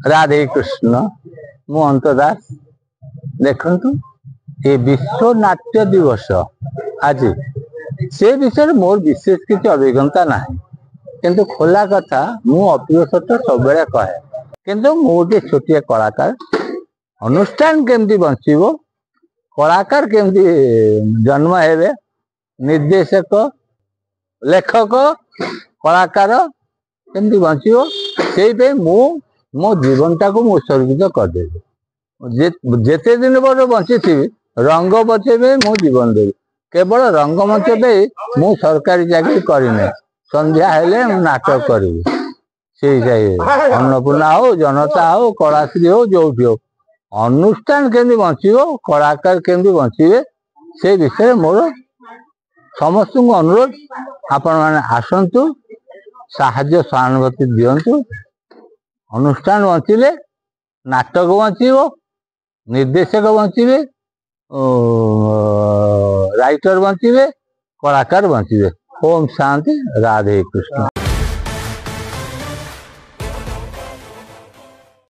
राधे कृष्ण मु अंत दास देखु ये विश्व नाट्य दिवस आज से विषय मोर विशेष किसी अभिज्ञता ना किंतु खोला कथा मु अप्रिय सब कहे किंतु मु गोटे छोटिया कलाकार अनुष्ठान केमती बंचो कलाकार केमती जन्म हेबे निर्देशक लेखक कलाकार केमती बंचो से मु मो जीवनटा को उत्सर्गित करदेवी जेते दिन पर बंची थी रंग बचेबे मो जीवन देवी केवल रंगमंच दे मु सरकारी चाकरी करने संध्या हेले नाटक करी से अन्नपूर्णा हो जनता हो कलाश्री हो जो भी हो अनुष्ठान केमती बंचो कलाकार केमती बंचे से विषय मोर समस्त अनुरोध आपण मैंने आसतु साहाय्य सहानुभूति दिंतु अनुष्ठान बंचिले नाटक बंचो निर्देशक बंचे राइटर बंचे कलाकार बंचे ओम शांति राधे कृष्ण।